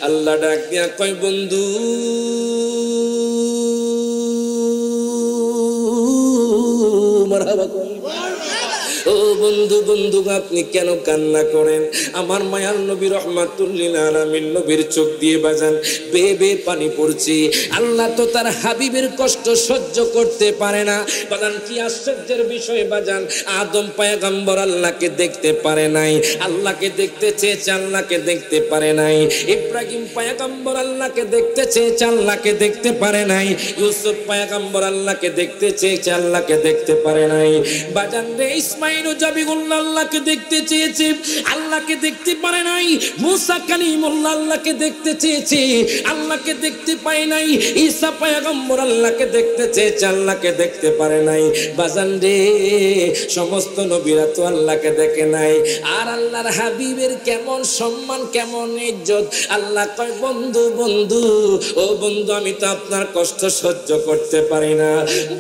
আল্লাহ ডাক দিয়া কয় বন্ধু মারহাবা কয় ও বন্ধু বন্ধু আপনি কেন কান্না করেন? আমার মায়ার নবী রহমাতুল লিল আলামিন নবীর চোখ দিয়ে বাজান বেয়ে বেয়ে পানি পড়ছে। আল্লাহ তো তার হাবিবের কষ্ট সহ্য করতে পারে না। বাজান কি আশ্চর্যের বিষয় বাজান, আদম পয়গম্বর আল্লাহকে দেখতে পারে নাই, আল্লাহকে দেখতে চেয়েছে, আল্লাহকে দেখতে পারে নাই। ইব্রাহিম পয়গম্বর আল্লাহকে দেখতে চেয়েছে, আল্লাহকে দেখতে পারে নাই। ইউসুফ পয়গম্বর আল্লাহকে দেখতে চেয়েছে, আল্লাহকে দেখতে পারে নাই। বাজান রে ইসমাইল জাবিগুল্লাহ আল্লাহকে দেখতে চেয়েছে, আল্লাহকে দেখতে পারে নাই। মুসা কালিমুল্লাহ আল্লাহকে দেখতে চেয়েছে, আল্লাহকে দেখতে পায় নাই। ঈসা পয়গম্বর আল্লাহকে দেখতে চেয়েছে, আল্লাহকে দেখতে পারে নাই। বাজান রে সমস্ত নবীরা তো আল্লাহকে দেখে নাই, আর আল্লাহর হাবিবের কেমন সম্মান, কেমন ইজ্জত। আল্লাহ কয় বন্ধু বন্ধু ও বন্ধু আমি তো আপনার কষ্ট সহ্য করতে পারি না।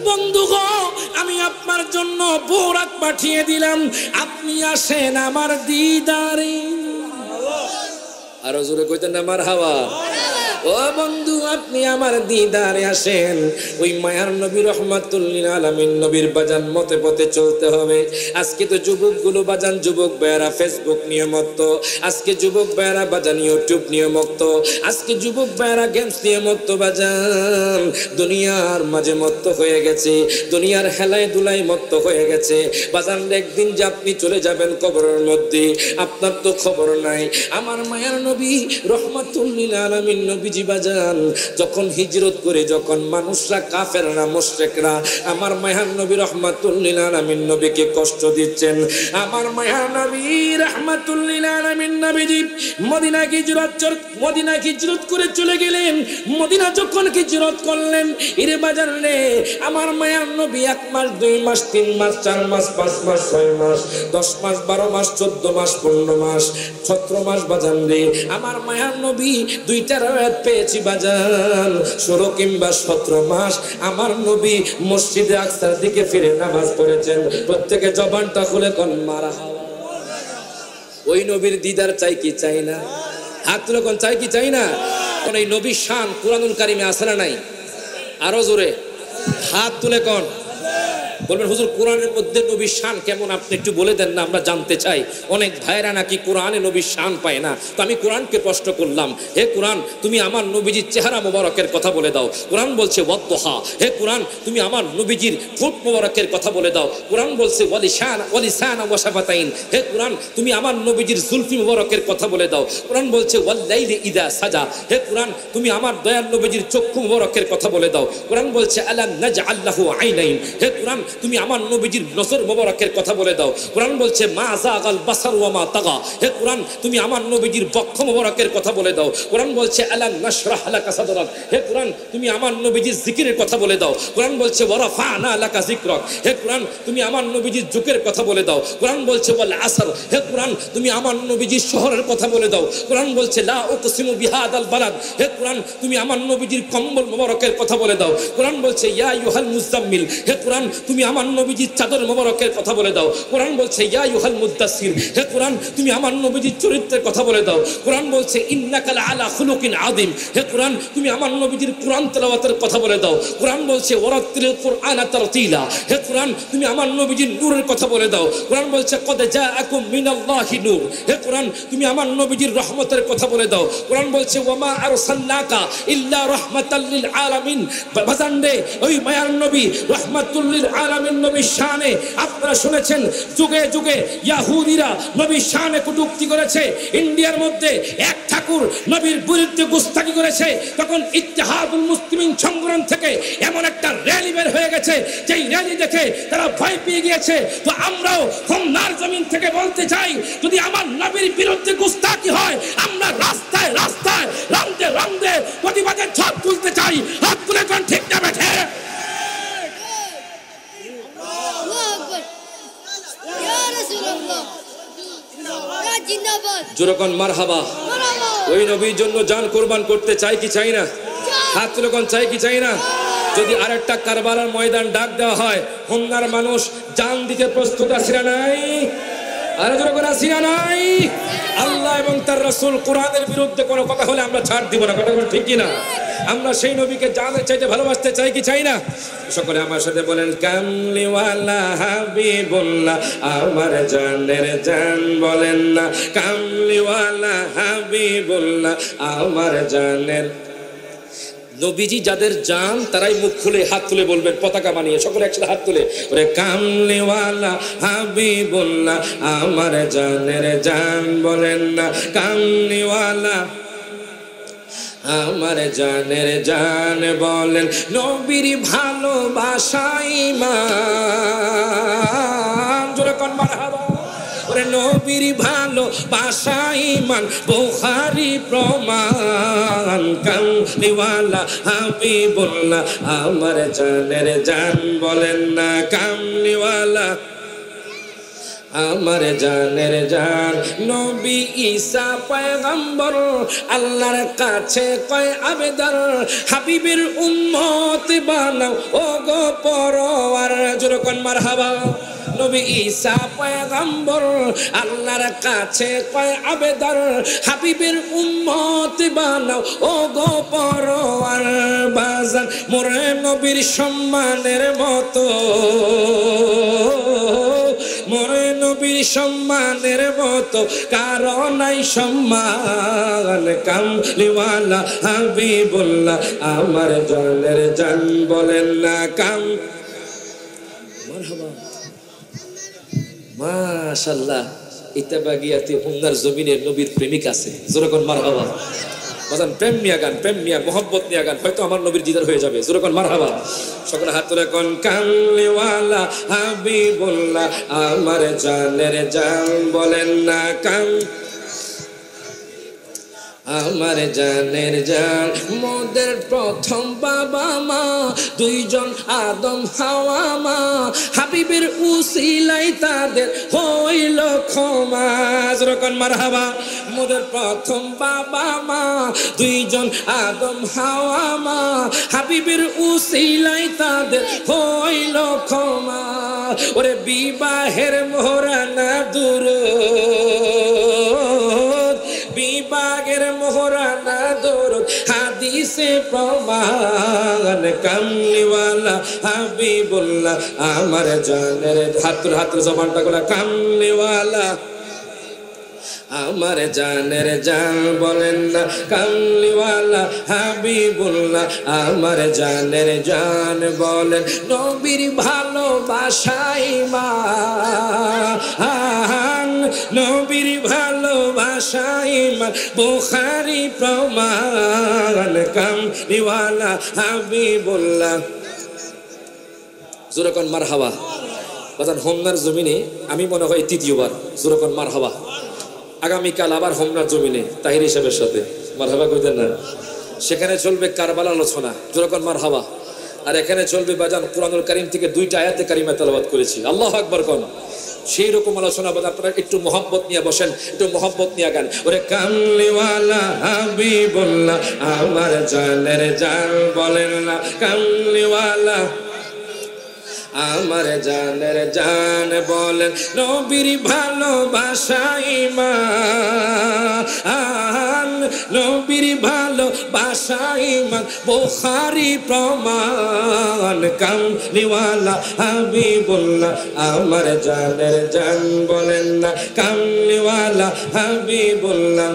বন্ধু গো আমি আপনার জন্য বোরাক পাঠিয়ে দিলাম, আপনি আসেন আমার দিদারে। আরো জোরে কইতেন না মারহাবা। ও বন্ধু আপনি আমার দিদারে আসেন। ওই মায়ার নবী রহমাতুল লিল আলামিন নবীর বাজান মতে পথে চলতে হবে। আজকে তো যুবকগুলো বাজান, যুবক ভাইয়েরা ফেসবুক নিয়ে মত্ত, আজকে যুবক ভাইয়েরা বাজান ইউটিউব নিয়ে মত্ত, আজকে যুবক ভাইয়েরা গেমস নিয়ে মত্ত বাজান, দুনিয়ার মাঝে মত্ত হয়ে গেছে, দুনিয়ার হেলায় দুলাই মত্ত হয়ে গেছে। বাজান একদিন যে আপনি চলে যাবেন কবরের মধ্যে, আপনার তো খবর নাই। আমার মায়ার নবী রহমাতুল লিল আলামিন নবী বাজান যখন হিজরত করে, যখন মানুষরা কাফেররা মুশরিকরা আমার মায়ার নবী রহমাতুল লিল আলামিন নবীকে কষ্ট দিচ্ছেন, আমার মায়ার নবী রহমাতুল লিল আলামিন নবীজি মদিনা হিজরত করে চলে গেলেন। মদিনা যখন হিজরত করলেন, এরে বাজার রে আমার মায়ার নবী 1 মাস 2 মাস 3 মাস 4 মাস 5 মাস 6 মাস 10 মাস 12 মাস 14 মাস 15 মাস 17 মাস বাজান রে আমার মায়ার নবী 2টা রাত পেয়েছি বাজান 16 কিংবা 17 মাস আমার নবী মসজিদে আকসার দিকে ফিরে নামাজ পড়েছেন। প্রত্যেকে জবানটা খুলে কোন মারহাবা। ওই নবীর দিদার চাই কি চাই না? হাত তুলে কোন চাই কি চাই না? কোন এই নবীর শান কুরআনুল কারিমে আছে না নাই? আরো জোরে হাত তুলে কোন বলবেন হুজুর কোরআনের মধ্যে নবীর শান কেমন আপনি একটু বলে দেন না, আমরা জানতে চাই। অনেক ভাইরা নাকি কোরআনে নবীর শান পায় না। তো আমি কোরআনকে প্রশ্ন করলাম, হে কোরআন তুমি আমার নবীজির চেহারা মোবারকের কথা বলে দাও। কোরআন বলছে ওয়াদদুহা। হে কোরআন তুমি আমার নবীজির ঠোঁট মোবারকের কথা বলে দাও। কোরআন বলছে ওয়ালিসানা ওয়া শাফাতাইন। হে কোরআন তুমি আমার নবীজির জুলফি মোবারকের কথা বলে দাও। কোরআন বলছে ওয়াল্লাইলি ইযা সাজা। হে কোরআন তুমি আমার দয়ার নবীজির চক্ষু মোবারকের কথা বলে দাও। কোরআন বলছে আলাম নাজআল লাহু আইনাইন। হে কোরআন তুমি আমার নবীজির নজর মোবারকের কথা বলে দাও। কোরআন বলছে মা যাগাল বাসার ওয়া মা তাগা। হে কোরআন তুমি আমার নবীজির বক্ষ মোবারকের কথা বলে দাও। কোরআন বলছে আলাম নাশরাহ লাকা সাদরাক। হে কোরআন তুমি আমার নবীজির জিকিরের কথা বলে দাও। কোরআন বলছে ওয়া রাফা'না লাকা যিকরাক। হে কোরআন তুমি আমার নবীজির যুগের কথা বলে দাও। কোরআন বলছে ওয়াল আসর। হে কোরআন তুমি আমার নবীজির শহরের কথা বলে দাও। কোরআন বলছে লা উকসিমু বিহাদাল বালাদ। হে কোরআন তুমি আমার নবীজির কম্বল মোবারকের কথা বলে দাও। কোরআন বলছে ইয়া আইয়ুহাল মুজাম্মিল। হে কোরআন তুমি আমার নবীজির চাদর মোবারকের কথা বলে দাও। কোরআন বলছে ইয়া আইয়ুহাল মুদ্দাসসির। হে কোরআন তুমি আমার নবীজির চরিত্রের কথা বলে দাও। কোরআন বলছে ইন্নাকা লাআলা খুলুকিন আযীম। হে কোরআন তুমি আমার নবীজির কোরআন তেলাওয়াতের কথা বলে দাও। কোরআন বলছে ওয়ারাত্তিলিল কুরআনা তারতিলা। হে কোরআন তুমি আমার নবীজির নূরের কথা বলে দাও। কোরআন বলছে কদ জাআকুম মিনাল্লাহি নূর। হে কোরআন তুমি আমার নবীজির রহমতের কথা বলে দাও। কোরআন বলছে ওয়ামা আরসালনাকা ইল্লা রাহমাতাল লিল আলামিন। বাজানরে ওই মায়ার নবী রাহমাতুল লিল আলামিন নবীর শানে আপনারা শুনেছেন যুগে যুগে ইহুদিরা নবীর শানে কটূক্তি করেছে। ইন্ডিয়ার মধ্যে এক ঠাকুর নবীর বিরুদ্ধে গুস্তাখি করেছে। তখন ইত্তেহাদুল মুসলিমিন সংগ্রাম থেকে এমন একটা র্যালি বের হয়ে গেছে, যেই র্যালি দেখে তারা ভয় পেয়ে গিয়েছে। তো আমরাও খুলনার জমিন থেকে বলতে চাই, যদি আমার নবীর বিরুদ্ধে গুস্তাখি হয় আমরা রাস্তায় রাস্তায় রামদে রামদে প্রতিবাদের ঝড় তুলতে চাই। হাত তুলে কোন ঠিক না বেঠে? জোরকন মারহাবা। ওই নবীর জন্য জান কুরবান করতে চাই কি চাই না? হাত তুলে কোন চাই কি চাই না? যদি আরেকটা কারবালার ময়দান ডাক দেওয়া হয়, খুলনার মানুষ জান দিতে প্রস্তুত আছে না নাই? আরে জোরে করে আসি না নাই? আল্লাহ এবং তার রাসূল কোরআনের বিরুদ্ধে কোনো কথা হলে আমরা ছাড় দিব না, কথা বল ঠিক কি না? আমরা সেই নবীকে জানের চাইতে ভালোবাসতে চাই কি চাই না? সকলে আমার সাথে বলেন, কামলিওয়ালা হাবিবুল্লাহ আমার জানের জান, বলেন না কামলিওয়ালা হাবিবুল্লাহ আমার জানের। নবীজি যাদের জান তারাই মুখ খুলে হাত তুলে বলবেন, পতাকা বানিয়ে সকলে একসাথে হাত তুলে, ওরে কামলিওয়ালা হাবিবুল্লাহ আমার জানের জান, বলেন না কামলিওয়ালা আমার জানের জান, বলেন নবীর ভালোবাসা ঈমান, জোরে কোন মারহাবা। ওরে নবীর ভালোবাসা ঈমান, বুখারী প্রমাণ, কামলিওয়ালা হাবিবুল্লাহ আমার জানের জান, বলেন না কামলিওয়ালা আমার জানের জান। নবী ঈসা পয়গম্বর আল্লাহর কাছে কয় আবেদন, হাবিবের উম্মত বানাও ও গো পরওয়ার, জোরে কোন মারহাবা। নবী ঈসা পয়গম্বর আল্লাহর কাছে কয় আবেদন, হাবিবের উম্মত বানাও ও গো পরওয়ার। বাজান মোরে নবীর সম্মানের মতো, মোরে নবীর সম্মানের মতো কারো নাই সম্মান, কামলিওয়ালা হাবিবুল্লাহ আমার জানের জান, বলেন না কাম। মারহাবা, মাশাআল্লাহ। ইতাবাগিয়াতে হুন্নার জমিনের নবীর প্রেমিক আছে, জোরে কোন মারহাবা। বাজান প্রেম নিয়া গান, প্রেম নিয়া মোহব্বত নিয়া গান, হয়তো আমার নবীর দিদার হয়ে যাবে, জোরে কোন মারহাবা। সকলে হাত তুলে কোন কামলিওয়ালা হাবিবুল্লাহ আমার জানের জান, বলেন না কাম আমার জানের জান। মোদের প্রথম বাবা মা দুইজন আদম হাওয়া মা, হাবিবের উসিলাই তাদের হইল ক্ষমা, জোরে কোন মারহাবা। মোদের প্রথম বাবা মা দুইজন আদম হাওয়া মা, হাবিবের উসিলাই তাদের হইল ক্ষমা। ওরে বিবাহের মোহরানা দূর, বিবাহের মোহরানা দরুদ হাদিসে প্রমাণ, কামলিওয়ালা হাবিবুল্লাহ আমার জানের। হাত জবানটা গোলা, কামলিওয়ালা আমার জানের জান, বলেন না কামলিওয়ালা হাবিবুল্লাহ আমার জানের জান, বলেন নবীর ভালোবাসা ঈমান, নবীর ভালোবাসা ঈমান, বুখারী প্রমাণ, কামলিওয়ালা হাবিবুল্লাহ। জোরে কোন মারহাবা। বাজান হোমনার জমিনে আমি মনে হয় তৃতীয়বার, জোরে কোন মারহাবা। আগামীকাল আবার হোমনার জমিনে তাহির হিসাবের সাথে, মারহাবা কইতেন না? সেখানে চলবে কারবালা আলোচনা, জোরে কোন মারহাবা। আর এখানে চলবে বাজান কুরআনুল কারীম থেকে 2টা আয়াতে কারিমা তেলাওয়াত করেছি, আল্লাহু আকবার কোন। সেই রকম আলোচনা বাজান আপনারা একটু মোহাব্বত নিয়ে বসেন, একটু মোহাব্বত নিয়ে গান। ওরে কামলিওয়ালা হাবিবুল্লাহ আমার জানের জান, বলেন না কামলিওয়ালা আমার জানের জান, বলেন নবীর ভালোবাসা ঈমান, নবীর ভালোবাসা ঈমান, বুখারী প্রমাণ, কামলিওয়ালা হাবিবুল্লাহ আমার জানের জান, বলেন না কামলিওয়ালা হাবিবুল্লাহ।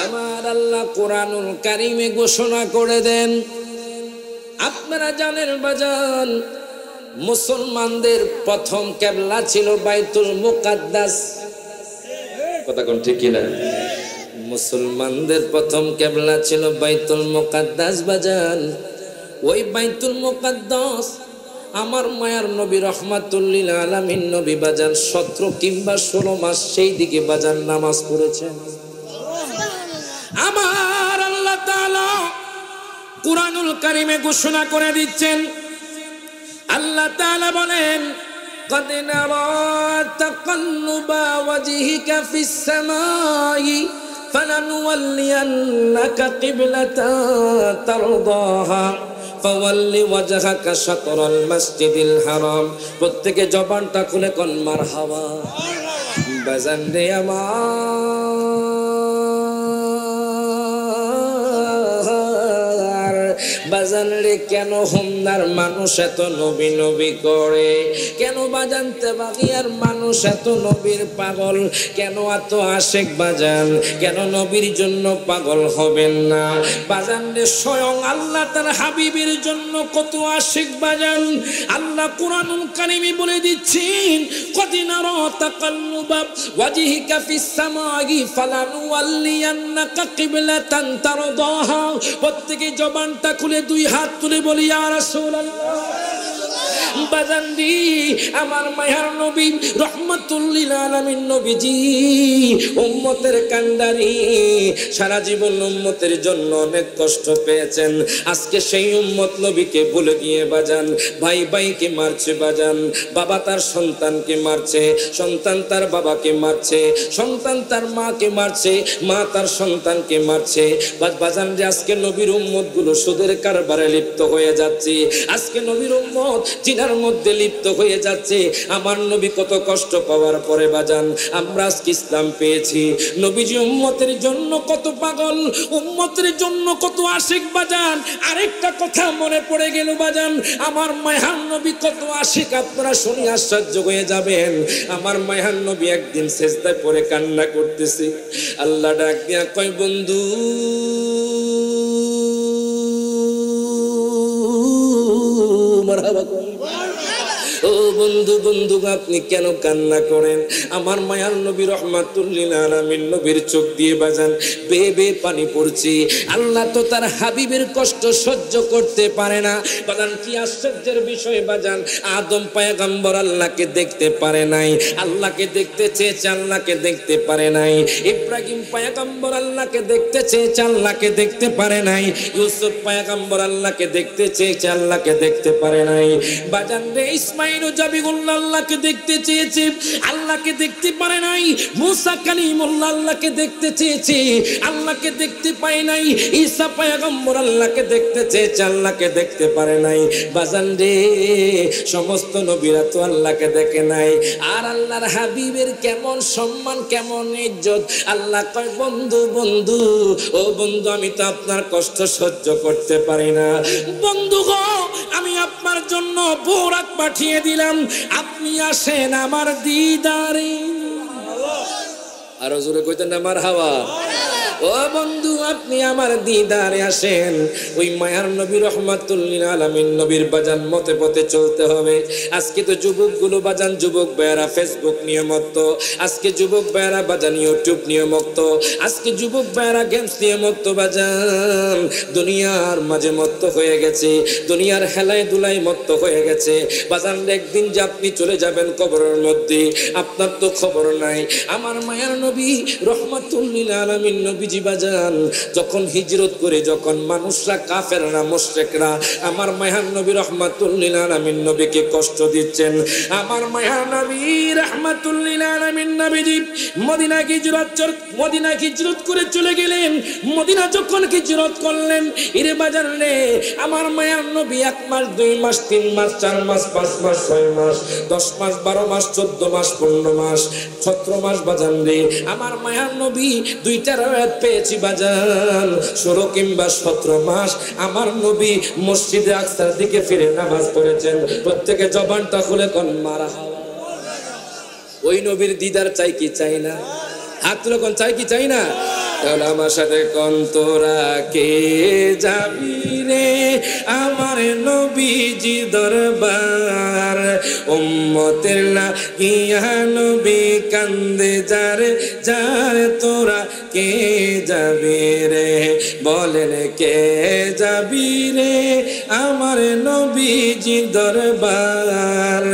আমার আল্লাহ কোরআনুল কারীমে ঘোষণা করে দেন, আপনারা জানেন বাজান মুসলমানদের প্রথম কিবলা ছিল বাইতুল মুকাদ্দাস, কথা কোন ঠিক কিনা? মুসলমানদের প্রথম কিবলা ছিল বাইতুল মুকাদ্দাস বাজান। ওই বাইতুল মুকাদ্দাস আমার মায়ার নবী রাহমাতুল লিল আলামিন নবী বাজান 17 কিংবা 16 মাস সেই দিকে বাজান নামাজ পড়েছেন। আমার আল্লাহ তাআলা কুরআনুল কারীমে ঘোষণা করে দিচ্ছেন, আল্লাহ তাআলা বলেন, قد نرى تقلب وجهك في السماء فلنولينك قبلة ترضاها فول وجهك شطر المسجد الحرام। প্রত্যেকে জবানটা খুলে কোন মারহাবা। বাজান রে আমার, বাজান রে কেন হোমনার মানুষ এত নবী নবী করে, কেন বাজান তেবাগিয়ার মানুষ এত নবীর পাগল, কেন এত আশেক বাজান, কেন নবীর জন্য পাগল হবেন না বাজান রে? স্বয়ং আল্লাহ তার হাবিবের জন্য কত আশেক বাজান। আল্লাহ কুরআনুল কারীমে বলে দিচ্ছেন, কদিনারা তাকাল্লুবা ওয়াজহিকা ফিস সামাই ফালানুওয়াল্লিয়ান্নাকা কিবলাতান তারদাহা। প্রত্যেকে জবানটা খুলে দুই হাত তুলে বলি ইয়া রাসূলুল্লাহ। বাজান দি আমার মায়ার নবী রহমাতুল লিল আলামিন নবীজি উম্মতের কান্ডারি, সারা জীবন উম্মতের জন্য অনেক কষ্ট পেয়েছেন। আজকে সেই উম্মত নবীকে ভুলে গিয়ে বাজান ভাই ভাইকে মারছে বাজান, বাবা তার সন্তানকে মারছে, সন্তান তার বাবাকে মারছে, সন্তান তার মাকে মারছে, মা তার সন্তানকে মারছে। বাজান যে আজকে নবীর উম্মত গুলো সুদের কারবারে লিপ্ত হয়ে যাচ্ছে, আজকে নবীর উম্মত জিনার মধ্যে লিপ্ত হয়ে যাচ্ছে। আমার নবী কত কষ্ট পাওয়ার পরে বাজান আমরা আজকে ইসলাম পেয়েছি। নবীজি উম্মতের জন্য কত পাগল, উম্মতের জন্য কত আশিক বাজান। আরেকটা কথা মনে পড়ে গেল বাজান, আমার মায়ার নবী কত আশিক, আপনারা শুনে আশ্চর্য হয়ে যাবেন। আমার মায়ার নবী একদিন সেজদায় পড়ে কান্না করতেছে, আল্লাহ ডাক দিয়া কয় বন্ধু মারহাবা কর। ও বন্ধু, বন্ধু আপনি কেন কান্না করেন? আমার মায়ার নবী রহমাতুল লিল আলামিন নবীর চোখ দিয়ে বাজান বেয়ে বেয়ে পানি পড়ছে। আল্লাহ তো তার হাবিবের কষ্ট সহ্য করতে পারে না বাজান। কি আশ্চর্যের বিষয় বাজান, আদম পয়গম্বর আল্লাহকে দেখতে পারে নাই, আল্লাহকে দেখতে চেয়েছে, আল্লাহকে দেখতে পারে নাই। ইব্রাহিম পয়গম্বর আল্লাহকে দেখতে চেয়েছে, আল্লাহকে দেখতে পারে নাই। ইউসুফ পয়গম্বর আল্লাহকে দেখতে চেয়েছে, আল্লাহকে দেখতে পারে নাই। বাজান রে ইসমাইল জাবিগুল্লাহ আল্লাহকে দেখতে চেয়েছে, আল্লাহকে দেখতে পারে নাই। মুসা কালিমুল্লাহ আল্লাহকে দেখতে চেয়েছে, আল্লাহকে দেখতে পায় নাই। ঈসা পয়গম্বর আল্লাহকে দেখতে চেয়েছে, আল্লাহকে দেখতে পারে নাই। বাজান রে সমস্ত নবীরা তো আল্লাহকে দেখে নাই, আর আল্লাহর হাবিবের কেমন সম্মান, কেমন ইজ্জত। আল্লাহ কয় বন্ধু, বন্ধু ও বন্ধু আমি তো আপনার কষ্ট সহ্য করতে পারি না। বন্ধু গো আমি আপনার জন্য বোরাক পাঠিয়ে দিলাম, আপনি আসেন আমার দিদারে। আরো জোরে কইতেন না মারহাবা। ও বন্ধু আপনি আমার দিদারে আসেন। ওই মায়ার নবী রহমাতুল লিল আলামিন নবীর বাজান মতে পথে চলতে হবে। আজকে তো যুবকগুলো বাজান, যুবক ভাইয়েরা ফেসবুক নিয়ে মত্ত, আজকে যুবক ভাইয়েরা বাজান ইউটিউব নিয়ে মত্ত, আজকে যুবক ভাইয়েরা গেমস নিয়ে মত্ত বাজান। দুনিয়ার মাঝে মত্ত হয়ে গেছে, দুনিয়ার হেলায় দুলাই মত্ত হয়ে গেছে বাজান। একদিন যে আপনি চলে যাবেন কবরের মধ্যে, আপনার তো খবর নাই। আমার মায়ার নবী রহমাতুল লিল আলামিন নবী বাজান যখন হিজরত করে, যখন মানুষরা কাফেররা মুশরিকরা আমার মায়ার নবী রহমাতুল লিল আলামিন নবীকে কষ্ট দিচ্ছেন, আমার মায়ার নবী রহমাতুল লিল আলামিন নবীজি মদিনা হিজরত করে চলে গেলেন। মদিনা যখন হিজরত করলেন, ইরে বাজার রে আমার মায়ার নবী 1 মাস 2 মাস 3 মাস 4 মাস 5 মাস 6 মাস 10 মাস 12 মাস 14 মাস 15 মাস 17 মাস বাজান রে আমার মায়ার নবী 2টা রাত পেয়েছি বাজান। 16 কিংবা 17 মাস আমার নবী মসজিদে আকসার দিকে ফিরে নামাজ পড়েছেন। প্রত্যেকে জবানটা খুলে কোন মারহাবা। ওই নবীর দিদার চাই কি চাই না? হাত তুলে কোন চাই কি চাই না? তাহলে আমার সাথে কোন তোরা কে যাবি রে আমার নবীজি দরবার, উম্মতের লাগিয়া নবী কান্দে যারে যারে, তোরা কে যাবি রে বলেন কে যাবি রে আমার নবীজি দরবার,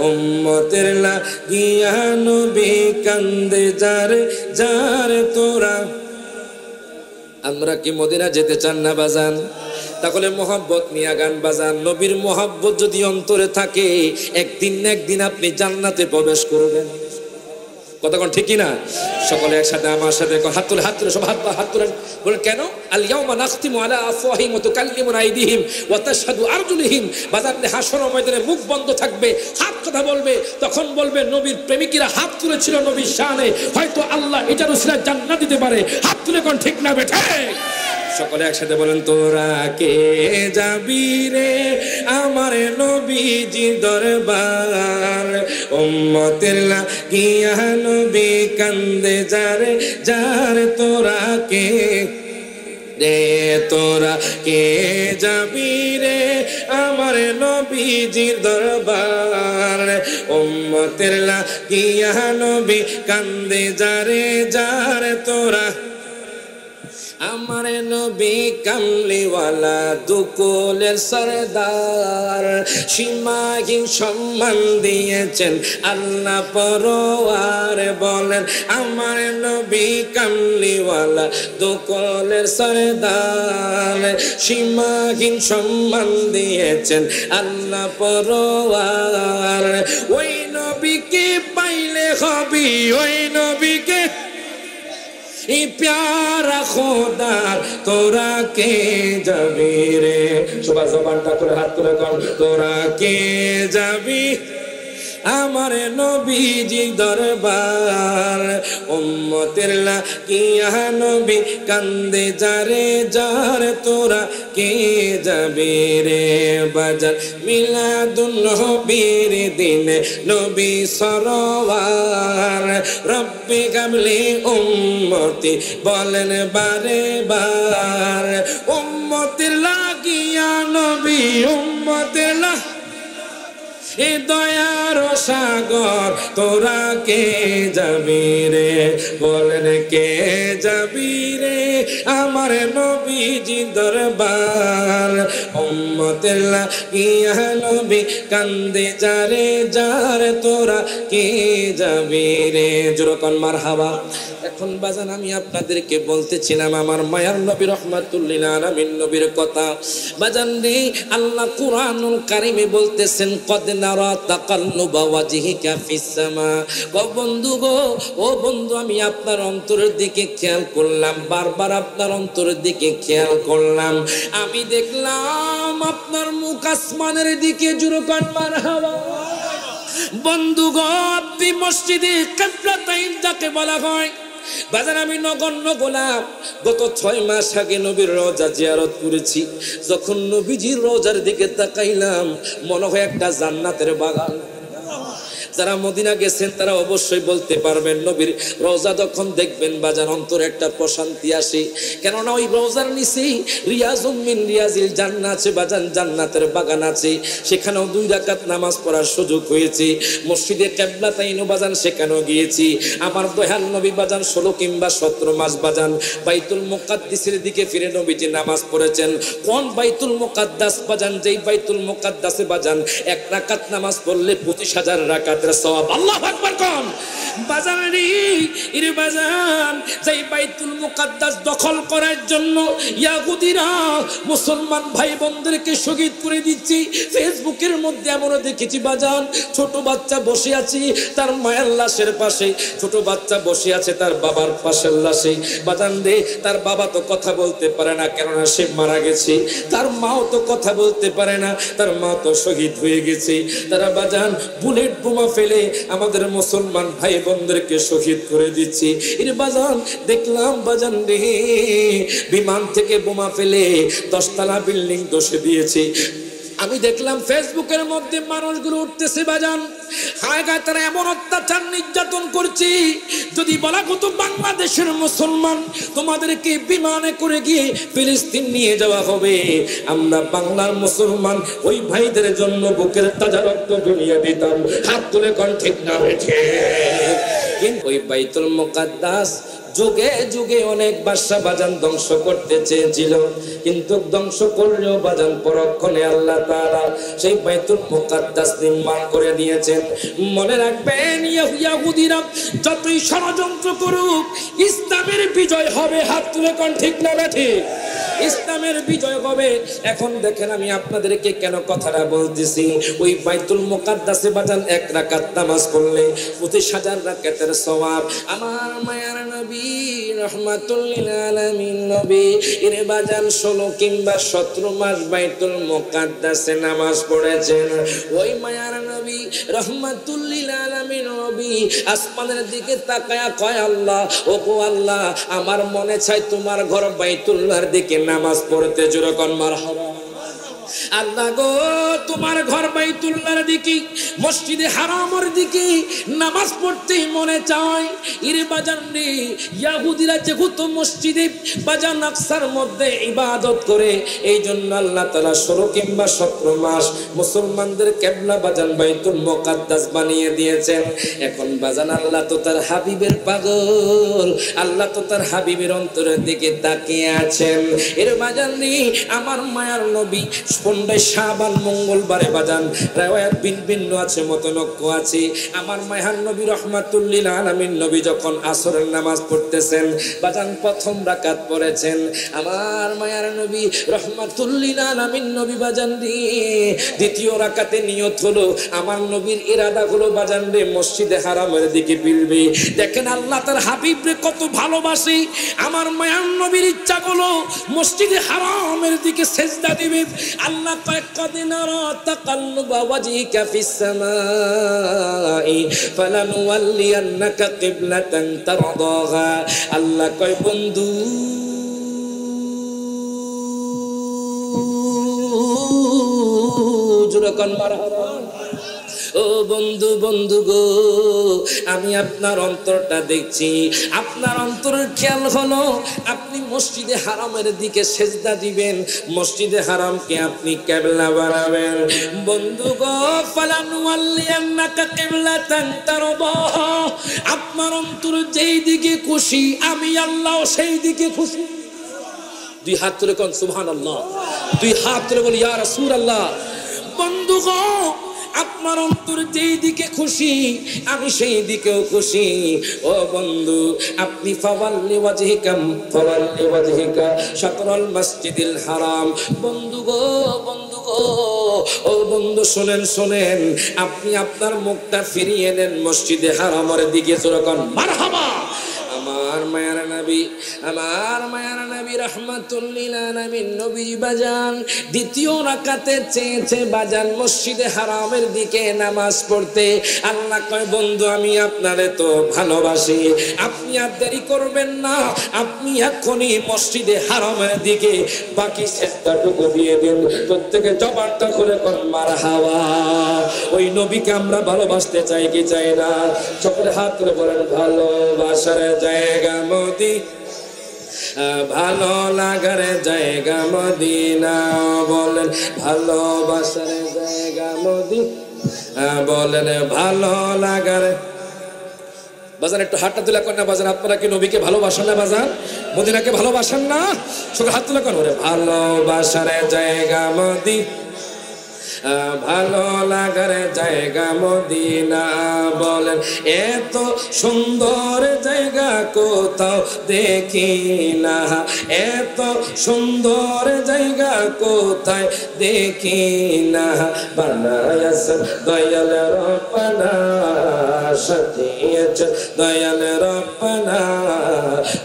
উম্মতের লাগিয়া নবী কান্দে যারে যারে, তোরা। আমরা কি মদিনা যেতে চান না বাজান? তাহলে মোহাব্বত নিয়ে গান বাজান। নবীর মোহাব্বত যদি অন্তরে থাকে, একদিন না একদিন আপনি জান্নাতে প্রবেশ করবেন। কতক্ষণ ঠিক না? সকলে একসাথে আমার সাথে হাত তুলে সব হাত তুলেন। বলে কেন? আল ইয়াউমা নাখতিমু আলা আফওয়াহিহিম ওয়া তুকাল্লিমুনা আইদিহিম ওয়া তাশহাদু আরজুলুহুম। বাজারে হাসর ময়দানে মুখ বন্ধ থাকবে, হাত কথা বলবে, তখন বলবে নবীর প্রেমিকেরা হাত তুলেছিল নবীর শানে, হয়তো আল্লাহ এটার উসিলায় জান্নাত দিতে পারে। হাত তুলে কোন ঠিক না বেঠে? সকলে একসাথে বলেন, তোরা কে যাবি রে আমার নবীজি দরবার, উম্মতের লাগিয়া নবী কান্দে যারে যার, তোরা কে রে তোরা কে যাবি রে আমার নবীজির দরবার, উম্মতের লাগিয়া নবী কান্দে যারে যার, তোরা আমার নবী কামলিওয়ালা দুকুলের সরদার, সীমাহীন সম্মান দিয়েছেন আল্লাহ পরওয়ার। বলেন আমার নবী কামলিওয়ালা দুকুলের সরদার, সীমাহীন সম্মান দিয়েছেন আল্লাহ পরওয়ার। ওই নবীকে পাইলে হবি, ওই নবীকে এই প্যারা খোদার, তোরা কে যাবি রে। সবাই জবানটা করে হাত তুলে কর, তোরা কে যাবি আমার নবীজি দরবার, উম্মতের লাগিয়া নবী কান্দে যারে যার, তোরা কে যাবি রে। বাজার মিলাদুন নবীর দিনে নবী সরওয়ার, রব্বি কাবলি উম্মতি বলেন বারে বার, উম্মতের লাগিয়া নবী, উম্মতের এ দয়ার সাগর, তোরা কে যাবি রে। বলেন কে যাবি রে আমার নবীজি দরবার, উম্মতের লাগিয়া নবী কান্দে যারে যার, তোরা কে যাবি রে। জোরকন মারহাবা। এখন বাজান আমি আপনাদেরকে বলতেছিলাম আমার মায়ার নবী রাহমাতুল লিল আলামিন নবীর কথা। বাজান রে আল্লাহ কুরআনুল কারীমে বলতেছেন, কদ নারা তাকাল্লুবা ওয়াজহিকা ফিস সামা। ও বন্ধু গো, ও বন্ধু, আমি আপনার অন্তরের দিকে খেয়াল করলাম, বারবার আপনার অন্তরের দিকে খেয়াল করলাম, আমি দেখলাম আপনার মুখ আসমানের দিকে। জোরকন মারহাবা। বন্ধু গো, আপনি মসজিদে কিবলাতাইন যাকে বলা হয়, বাজার আমি নগণ্য গোলাম গত 6 মাস আগে নবীর রওজা জিয়ারত করেছি। যখন নবীজির রওজার দিকে তাকাইলাম, মনে হয় একটা জান্নাতের বাগান। যারা মদিনা গেছেন তারা অবশ্যই বলতে পারবেন, নবীর রওজা যখন দেখবেন বাজার অন্তরে একটা প্রশান্তি আসে। কেননা ওই রওজার নিচেই রিয়াজুম মিন রিয়াজিল জান্নাত আছে বাজান, জান্নাতের বাগান আছে। সেখানেও 2 রাকাত নামাজ পড়ার সুযোগ হয়েছে। মসজিদে কিবলাতাইন বাজান সেখানেও গিয়েছি। আমার দয়াল নবী বাজান 16 কিংবা 17 মাস বাজান বাইতুল মুকাদ্দাসের দিকে ফিরে নবীজি নামাজ পড়েছেন। কোন বাইতুল মুকাদ্দাস বাজান? যেই বাইতুল মুকাদ্দাসে বাজান 1 রাকাত নামাজ পড়লে 25,000 রাকাত সওয়াব। আল্লাহু আকবার কোন বাজান রে ইরে বাজান, যেই বাইতুল মুকাদ্দাস দখল করার জন্য ইহুদিরা মুসলমান ভাই বোনদেরকে শহীদ করে দিচ্ছে। ফেসবুকের মধ্যে এমনও দেখেছি বাজান, ছোট বাচ্চা বসে আছে তার মায়ের লাশের পাশে, ছোট বাচ্চা বসে আছে তার বাবার পাশের লাশে। বাজান রে তার বাবা তো কথা বলতে পারে না, কেননা সে মারা গেছে। তার মাও তো কথা বলতে পারে না, তার মা তো শহীদ হয়ে গেছে। তারা বাজান বুলেট বোমা ফেলে আমাদের মুসলমান ভাই বোনদেরকে শহীদ করে দিচ্ছি। এর বাজান দেখলাম বাজান রে, বিমান থেকে বোমা ফেলে 10 তলা বিল্ডিং ধসে দিয়েছে। আমি দেখলাম ফেসবুকের মধ্যে মানুষগুলো উঠতেছে বাজান, হায় গায়ে তারা এমন অত্যাচার নির্যাতন করছে। যদি বলা হতো বাংলাদেশের মুসলমান তোমাদেরকে বিমানে করে গিয়ে ফিলিস্তিন নিয়ে যাওয়া হবে, আমরা বাংলার মুসলমান ওই ভাইদের জন্য বুকের তাজা রক্ত ঢুলিয়ে দিতাম। হাত তুলে কোন ঠিক না বেঠে। কিন্তু ওই বাইতুল মুকাদ্দাস যুগে যুগে অনেক বাদশা বাজান ধ্বংস করতে চেয়েছিল, কিন্তু ধ্বংস করলেও বাজান পরক্ষণে আল্লাহ তাআলা সেই বাইতুল মুকাদ্দাস নির্মাণ করে দিয়েছেন। মনে রাখবেন, ইহুদিরা যতই ষড়যন্ত্র করুক, ইসলামের বিজয় হবে। হাত তুলে কোন ঠিক না বেঠি? ইসলামের বিজয় হবে। এখন দেখেন আমি আপনাদেরকে কেন কথাটা বলতেছি, ওই বাইতুল মুকাদ্দাসে বাজান 1 রাকাত নামাজ পড়লে 25,000 রাকাতের সওয়াব। আমার মায়ার নবী রহমাতুল লিল আলামিন নবী এর বাজান 16 কিংবা 17 মাস বাইতুল মুকাদ্দাসে নামাজ পড়েছেন। ওই মায়ার নবী রহমাতুল লিল আলামিন নবী আসমানের দিকে তাকায়া কয়, আল্লাহ ওগো আল্লাহ, আমার মনে চাই তোমার ঘর বাইতুল্লাহর দিকে নামাজ পড়তে। জোরে কোন মারহাবা। আল্লাহ গো, তোমার ঘর বাইতুল্লাহর দিকে, মসজিদে হারামের দিকে নামাজ পড়তেই মনে চায়। ইরে বাজান রে, ইহুদিরা যেহেতু মসজিদে বাজান আকসার মধ্যে ইবাদত করে, এই জন্য আল্লাহ তাআলা 16 কিংবা 17 মাস মুসলমানদের কিবলা বাজান বাইতুল মুকাদ্দাস বানিয়ে দিয়েছেন। এখন বাজান আল্লাহ তো তার হাবিবের পাগল, আল্লাহ তো তার হাবিবের অন্তরের দিকে তাকিয়ে আছেন। এর বাজান রে, আমার মায়ার নবী 15 শাবান মঙ্গলবারে বাজান riwayat ভিন্ন আছে, মতনক্য আছে। আমার মায়ার নবী রহমাতুল লিল আলামিন নবী যখন আসরের নামাজ পড়তেছেন বাজান প্রথম রাকাত পড়েছেন। আমার মায়ার নবী রহমাতুল লিল আলামিন নবী বাজান দিয়ে দ্বিতীয় রাকাতে নিয়ত হলো, আমার নবীর ইরাদা হলো বাজান রে মসজিদে হারামের দিকে ফিরবে। দেখেন আল্লাহ তার হাবিবরে কত ভালোবাসে। আমার মায়ার নবীর ইচ্ছা হলো মসজিদে হারামের দিকে সেজদা দিবে। আল্লাহ কয়, কদ নারা তাকাল্লুবা ওয়াজহিকা ফিস সামাই ফালানুওয়াল্লিয়ান্নাকা কিবলাতান তারদাহা। আল্লাহ কয়, বন্ধু জোরে কোন মারহাবা। ও বন্ধু, বন্ধু গো, আমি আপনার অন্তরটা দেখছি। আপনার অন্তরের খেয়াল হলো আপনি মসজিদে হারামের দিকে সেজদা দিবেন, মসজিদে হারামকে আপনি কিবলা বানাবেন। বন্ধু গো, ফালানুওয়াল্লিয়ান্নাকা কিবলাতান তারদাহা, আপনার অন্তর যেই দিকে খুশি আমি আল্লাহ সেই দিকে খুশি। দুই হাত তুলে কোন সুবহানাল্লাহ, দুই হাত তুলে বলি ইয়া রাসূলুল্লাহ। বন্ধু গো, আপনার অন্তর যেই দিকে খুশি আমি সেই দিকেও খুশি। ও বন্ধু, আপনি ফাওয়াল্লি ওয়াজহিকা শাতরাল মসজিদিল হারাম। বন্ধু গো, বন্ধু গো, ও বন্ধু শোনেন, শোনেন, আপনি আপনার মুখটা ফিরিয়ে নেন মসজিদে হারামের দিকে। জোরে কোন মারহাবা। আমার মায়ার নবী, আমার মায়ার নবী রহমাতুল লিল আলামিন নবী বাজান দ্বিতীয় রাকাতে চেয়েছে বাজান মসজিদে হারামের দিকে নামাজ পড়তে। আল্লাহ কয়, বন্ধু আমি আপনারে তো ভালোবাসি, আপনি আর দেরি করবেন না, আপনি এখনই মসজিদে হারামের দিকে বাকি সেজদাটুকু দিয়ে দিন। প্রত্যেকে জবানটা করে কোন মারহাবা। ওই নবীকে আমরা ভালোবাসতে চাই কি চাই না? চোখের হাত করে বলেন, ভালোবাসার জায়গা মদিনা, ভালো লাগার জায়গা মদিনা। বলেন ভালোবাসার জায়গা মদিনা, বলেন ভালো লাগার। বাজান একটু হাতটা তুলে কর না বাজান, আপনারা কি নবীকে ভালোবাসেন না বাজান? মদিনাকে ভালোবাসেন না? চোখের হাত তুলে কর, ভালোবাসার জায়গা মদিনা, ভালো লাগার জায়গা মদিনা। বলেন এত সুন্দর জায়গা কোথাও দেখি না, এত সুন্দর জায়গা কোথায় দেখি না। বানায়াছেন দয়াল রব্বানা, সাজিয়েছেন দয়াল রব্বানা,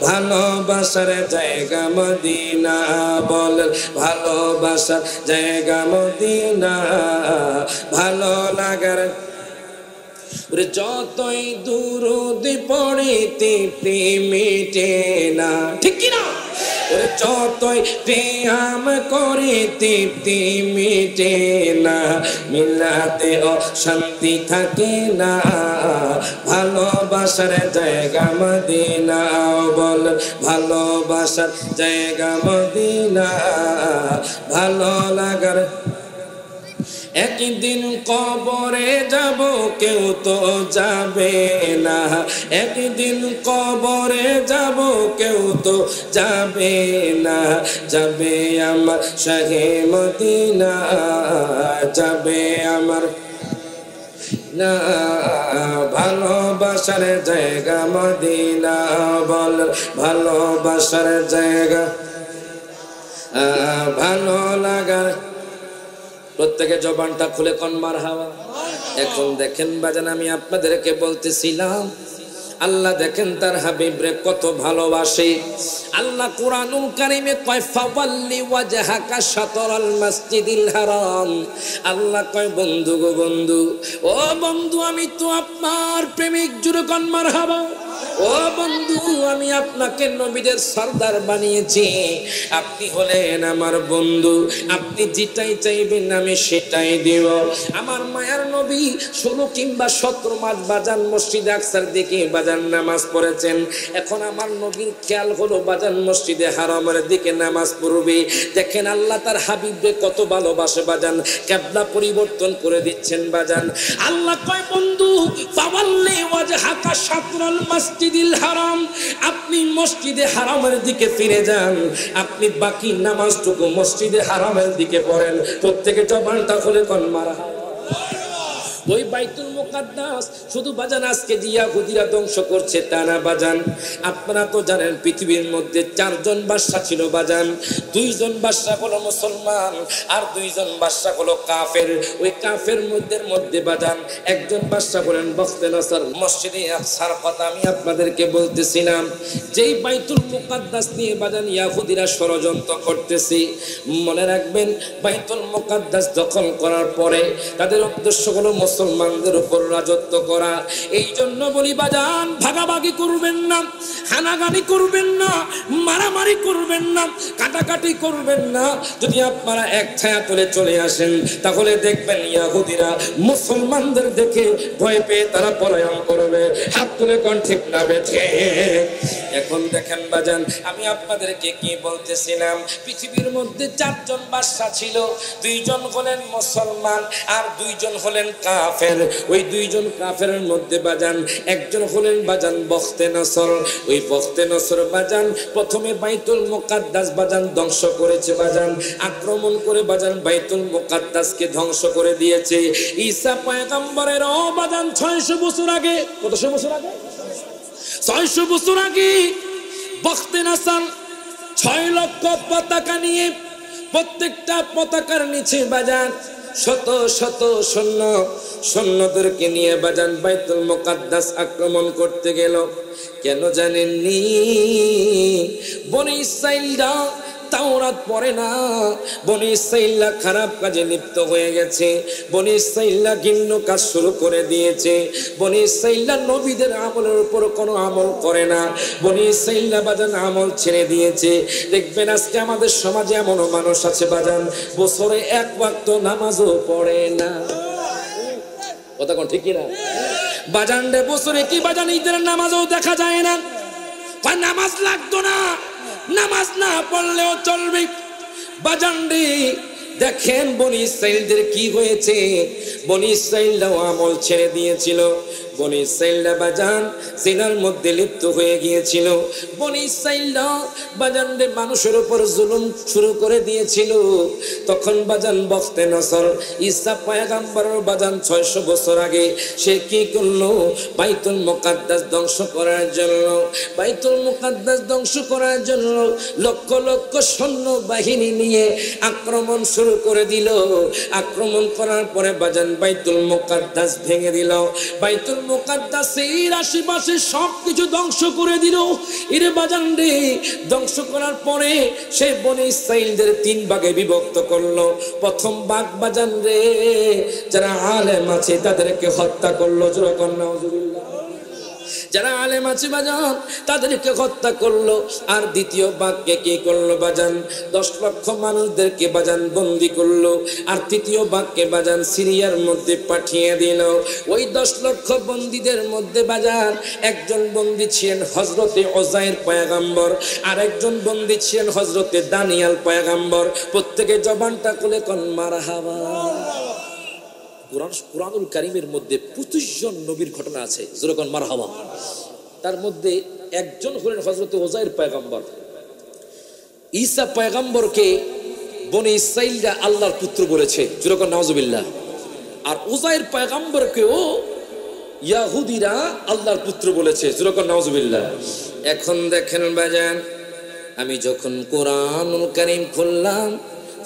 ভালোবাসার জায়গা মদিনা। বলেন ভালোবাসার জায়গা মদিনা, ভালো লাগার। যতই দুরূদ পড়ি তৃপ্তি মিটে না, ঠিক কি না? যতই প্রেম করি তৃপ্তি মিটে না, মিলাতে অশান্তি থাকে না। ভালোবাসার জায়গা মদিনা। বল ভালোবাসার জায়গা মদিনা, ভালো লাগার। একদিন কবরে যাব কেউ তো যাবে না, একদিন কবরে যাব কেউ তো যাবে না। যাবে আমার শাহে মদিনা, যাবে আমার না। ভালোবাসার জায়গা মদিনা। বল ভালোবাসার জায়গা, ভালো লাগার। প্রত্যেকে জবানটা খুলে কোন মারহাবা। এখন দেখেন বাজান, আমি আপনাদেরকে বলতেছিলাম আল্লাহ দেখেন তার হাবিবরে কত ভালোবাসে। আল্লাহ কুরআনুল কারীমে কয় ফাওয়াল্লি ওয়াজহাকা শাতরাল মাসজিদিল হারাম। আল্লাহ কয় বন্ধু গো বন্ধু, ও বন্ধু আমি তো আপনার প্রেমিক, জুরে কোন মারহাবা। ও বন্ধু আমি আপনাকে নবীদের সরদার বানিয়েছি, আপনি হলেন আমার বন্ধু, আপনি যেটাই চাইবেন আমি সেটাই দেব। আমার মায়ার নবী 16 কিংবা 17 মাস বাজান মসজিদে আকসার দিকে বাজান নামাজ পড়েছেন। এখন আমার নবীর খেয়াল হলো বাজান মসজিদে হারামের দিকে নামাজ পড়বে। দেখেন আল্লাহ তার হাবিবকে কত ভালোবাসে বাজান, কিবলা পরিবর্তন করে দিচ্ছেন বাজান। আল্লাহ কয় বন্ধু ফাওয়াল্লি ওয়াজহাকা শাতরাল মাসজিদিল হারাম, আপনি মসজিদে হারামের দিকে ফিরে যান, আপনি বাকি নামাজটুকু মসজিদে হারামের দিকে পড়েন। প্রত্যেকে জবানটা খুলে কোন মারহাবা। ওই বাইতুল মুকাদ্দাস শুধু বাজান আজকে ইয়াহুদীরা ধ্বংস করছে তা না বাজান। আপনারা তো জানেন পৃথিবীর মধ্যে 4 জন বাদশা ছিল বাজান। 2 জন বাদশা হলো মুসলমান আর 2 জন বাদশা হলো কাফের। ওই কাফের মধ্যে বাজান একজন বাদশা বলেন বখতে নসর। মসজিদে আকসার কথা আমি আপনাদেরকে বলতেছিলাম, যেই বাইতুল মুকাদ্দাস নিয়ে বাজান ইয়াহুদীরা ষড়যন্ত্র করতেছে। মনে রাখবেন বাইতুল মুকাদ্দাস দখল করার পরে তাদের উদ্দেশ্য হলো মুসলমানদের উপর রাজত্ব করা। এই জন্য বলি বাজান ভাগাভাগি করবেন না, হানাগানি করবেন না, মারামারি করবেন না, কাটাকাটি করবেন না। যদি আপনারা এক ছায়া তলে চলে আসেন তাহলে দেখবেন ইহুদিরা মুসলমানদের দেখে ভয় পেয়ে তারা পলায়ন করবে। হাত তুলে কোন ঠিক না বেঠে। এখন দেখেন বাজান আমি আপনাদেরকে কি বলতেছিলাম, পৃথিবীর মধ্যে 4 জন বাদশা ছিল। 2 জন হলেন মুসলমান আর 2 জন হলেন কাফের। ওই 2 জন কাফেরের মধ্যে বাজান একজন হলেন বাজান বখতে নসর। ওই বখতে নসর বাজান প্রথমে বাইতুল মুকাদ্দাস বাজান ধ্বংস করেছে বাজান, আক্রমণ করে বাজান বাইতুল মুকাদ্দাসকে ধ্বংস করে দিয়েছে। ঈসা পয়গম্বরের বাজান 600 বছর আগে, কতশো বছর আগে, 600 বছর আগে বখতে নসর 6 লক্ষ পতাকা নিয়ে, প্রত্যেকটা পতাকার নিচে বাজান শত শত সৈন্যদেরকে নিয়ে বাজান বাইতুল মুকাদ্দাস আক্রমণ করতে গেল। কেন জানেননি? বনি ইসরাঈলরা তাওরাত পড়ে না, বনি ইসরাঈলরা খারাপ কাজে লিপ্ত হয়ে গেছে, বনি ইসরাঈলরা ঘৃণ্য কাজ শুরু করে দিয়েছে, বনি ইসরাঈলরা নবীদের আমলের উপর কোনো আমল করে না, বনি ইসরাঈলরা বাজান আমল ছেড়ে দিয়েছে। দেখবেন আজকে আমাদের সমাজে এমনও মানুষ আছে বাজান বছরে 1 ওয়াক্ত নামাজও পড়ে না। কথা কোন ঠিক না বাজান রে? বছরে কি বাজান ঈদের নামাজও দেখা যায় না। নামাজ লাগতো না, নামাজ না পড়লেও চলবে বাজান রে। দেখেন বনি ইসরাঈলদের কি হয়েছে, বনি ইসরাঈলরাও আমল ছেড়ে দিয়েছিল, বনি ইসরাঈলরা বাজান জিনার মধ্যে লিপ্ত হয়ে গিয়েছিল, বনি ইসরাঈলরা বাজান রে মানুষের উপর জুলুম শুরু করে দিয়েছিল। তখন বাজান বখতে নসর ঈসা পয়গম্বরের বাজান 600 বছর আগে সে কি করলো? বাইতুল মুকাদ্দাস ধ্বংস করার জন্য, বাইতুল মুকাদ্দাস ধ্বংস করার জন্য লক্ষ লক্ষ সৈন্য বাহিনী নিয়ে আক্রমণ শুরু করে দিল। আক্রমণ করার পরে বাজান বাইতুল মুকাদ্দাস ভেঙে দিল, বাইতুল মুকাদ্দাসের আশেপাশে সবকিছু ধ্বংস করে দিল। এর বাজান রে ধ্বংস করার পরে সে বনি ইসরাঈলদের 3 ভাগে বিভক্ত করলো। প্রথম ভাগ বাজান রে যারা আলেম আছে তাদেরকে হত্যা করলো, যখন নাউজুবিল্লাহ, যারা আলেম আছে বাজান তাদেরকে হত্যা করলো। আর দ্বিতীয় ভাগকে কি করলো বাজান? 10 লক্ষ মানুষদেরকে বাজান বন্দি করলো। আর তৃতীয় ভাগকে বাজান সিরিয়ার মধ্যে পাঠিয়ে দিল। ওই 10 লক্ষ বন্দীদের মধ্যে বাজান একজন বন্দী ছিলেন হযরতে উযাইর পয়গম্বর, আর একজন বন্দী ছিলেন হযরতে দানিয়েল পয়গম্বর। প্রত্যেকে জবানটা খুলে কোন মারহাবা। কুরআনুল কারীমের মধ্যে 25 জন নবীর ঘটনা আছে, যেরকম মারহাবা। তার মধ্যে একজন হলেন হযরতে উযাইর পয়গম্বর। ঈসা পয়গম্বরকে বনি ইসরাঈলরা আল্লাহর পুত্র বলেছে, যেরকম নাউজুবিল্লাহ। আর উযাইর পয়গম্বরকেও ইহুদিরা আল্লাহর পুত্র বলেছে, যেরকম নাউজুবিল্লাহ। এখন দেখেন বাজান আমি যখন কুরআনুল কারীম খুললাম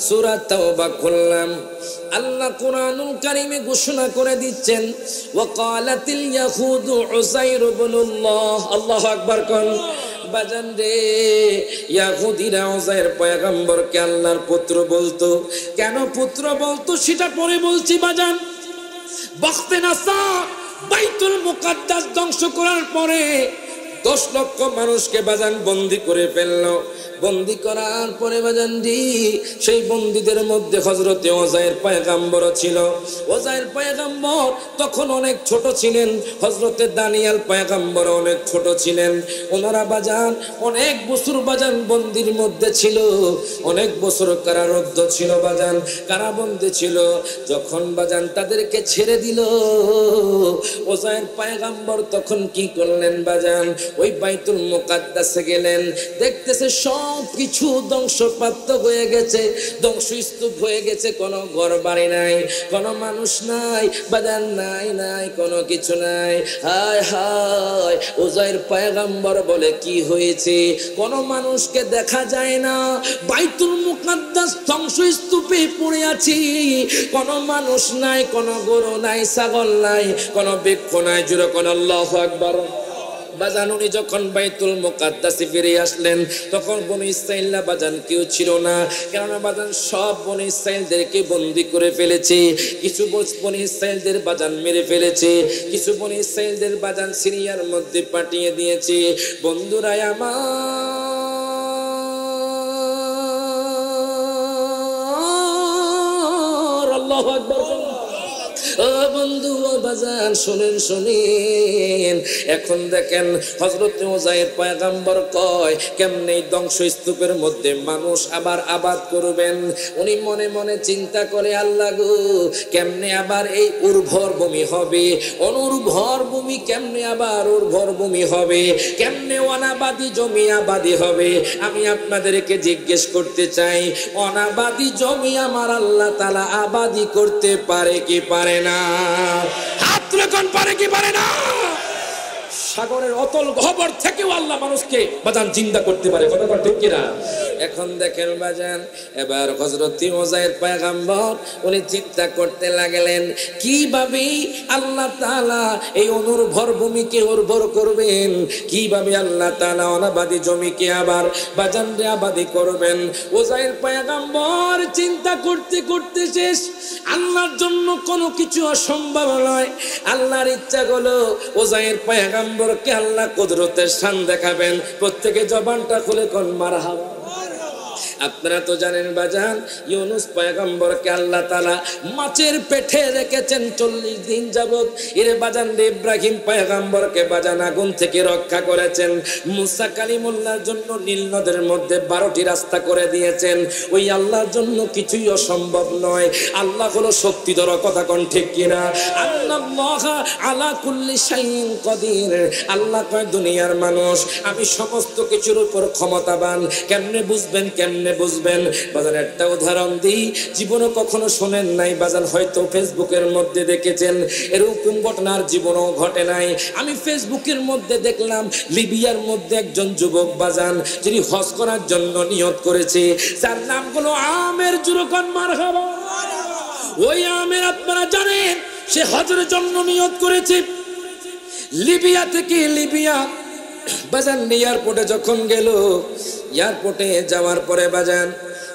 সূরা তাওবা খুললাম, আল্লাহ কুরআনুল কারীমে ঘোষণা করে দিচ্ছেন, ওয়াকালাতিল ইয়াহুদু উযাইর ইবনুল্লাহ। আল্লাহু আকবার কোন বাজান রে, ইয়াহুদীরা উযাইর পয়গম্বরকে আল্লাহর পুত্র বলতো। কেন পুত্র বলতো সেটা পরে বলছি বাজান। বখতে নাসা বাইতুল মুকাদ্দাস ধ্বংস করার পরে 10 লক্ষ মানুষকে বাজান বন্দী করে ফেললো। বন্দী করার পরে বাজান জি, সেই বন্দীদের মধ্যে হযরতে উযাইর পয়গম্বর ছিল। উযাইর পয়গম্বর তখন অনেক ছোট ছিলেন, হযরতে দানিয়েল পয়গম্বর অনেক ছোট ছিলেন। ওনারা বাজান অনেক বছর বাজান বন্দির মধ্যে ছিল, অনেক বছর কারারুদ্ধ ছিল বাজান, কারাবন্দী ছিল। যখন বাজান তাদেরকে ছেড়ে দিল, উযাইর পয়গম্বর তখন কি করলেন বাজান, ওই বাইতুল মুকাদ্দাসে গেলেন। দেখতেছে সব কিছু ধ্বংসপ্রাপ্ত হয়ে গেছে, ধ্বংসস্তূপ হয়ে গেছে, কোনো ঘর বাড়ি নাই, কোনো মানুষ নাই বাজান, নাই নাই কোনো কিছু নাই। হায় হায়, উযাইর পয়গম্বর বলে কি হয়েছে, কোনো মানুষকে দেখা যায় না, বাইতুল মুকাদ্দাস ধ্বংসস্তূপে পড়ে আছি, কোনো মানুষ নাই, কোনো গরু নাই, ছাগল নাই, কোনো বৃক্ষ নাই। জুড়ে কোন আল্লাহু আকবার। বাজান উনি যখন বাইতুল মুকাদ্দাসে ফিরে আসলেন, তখন বনী ইসরাঈলরা বাজান কেউ ছিল না, কেননা বাজান সব বনী ইসরাঈলদেরকে বন্দী করে ফেলেছে। কিছু বনী ইসরাঈলদের বাজান মেরে ফেলেছে, কিছু বনী ইসরাঈলদের বাজান সিরিয়ার মধ্যে পাঠিয়ে দিয়েছে। বন্ধুরা আমার, আল্লাহু আকবার। ও বন্ধু, ও বাজান, শোনেন শোনেন, এখন দেখেন হযরত উযাইর পয়গম্বর কয় কেমনে ধ্বংসস্তূপের মধ্যে মানুষ আবার আবাদ করবেন। উনি মনে মনে চিন্তা করে, আল্লাহ গো, কেমনে আবার এই উর্বর ভূমি হবে, অনুর্বর ভূমি কেমনে আবার উর্বর ভূমি হবে, কেমনে অনাবাদি জমি আবাদি হবে। আমি আপনাদেরকে জিজ্ঞেস করতে চাই, অনাবাদি জমি আমার আল্লাহ তাআলা আবাদি করতে পারে কি পারে না? হাত তুলে কোন পারে কি পারে না? সাগরের অতল গহ্বর থেকেও আল্লাহ মানুষকে বাজান জিন্দা করতে পারে, কথা বল ঠিক কিনা? এখন দেখেন বাজান, এবার হযরত উযাইর পয়গম্বর উনি চিন্তা করতে লাগলেন কিভাবে আল্লাহ তাআলা এই অনুর্বর ভূমিকে উর্বর করবেন, কিভাবে আল্লাহ তাআলা অনাবাদি জমিকে আবার বাজান রে আবাদি করবেন। উযাইর পয়গম্বর চিন্তা করতে করতে শেষ। আল্লাহর জন্য কোনো কিছু অসম্ভব নয়। আল্লাহর ইচ্ছা হলো উযাইর পয়গম্বরকে আল্লাহ কুদরতের শান দেখাবেন। প্রত্যেকে জবানটা খুলে কোন মারহাবা। আপনারা তো জানেন বাজান, ইউনুস পয়গম্বরকে আল্লাহ তাআলা মাছের পেটে রেখেছেন 40 দিন যাবত। এর বাজান ইব্রাহিম পয়গম্বরকে বাজান আগুন থেকে রক্ষা করেছেন। মুসা কালিমুল্লাহর জন্য নীল নদের মধ্যে 12টি রাস্তা করে দিয়েছেন। ওই আল্লাহর জন্য কিছুই অসম্ভব নয়। আল্লাহ হলো শক্তিধর, কথা কোন ঠিক কিনা? আল্লাহ আলা কুল্লি শাইইন কাদির। আল্লাহ কয় দুনিয়ার মানুষ, আমি সমস্ত কিছুর উপর ক্ষমতাবান। কেমনে বুঝবেন, কেমনে বুঝবেন বাজান? একটা উদাহরণ দিই, জীবনে কখনো শোনেন নাই বাজান, হয়তো ফেসবুকের মধ্যে দেখেছেন, এরকম ঘটনার জীবনও ঘটে নাই। আমি ফেসবুকের মধ্যে দেখলাম লিবিয়ার মধ্যে একজন যুবক বাজান, যিনি হজ করার জন্য নিয়ত করেছে, যার নাম হলো আমের। জুরকান মারহাবা। ওই আমের আপনারা জানেন, সে হজের জন্য নিয়ত করেছে। লিবিয়া থেকে লিবিয়া বাজান এয়ারপোর্টে যখন গেল, এয়ারপোর্টে যাওয়ার পরে বাজান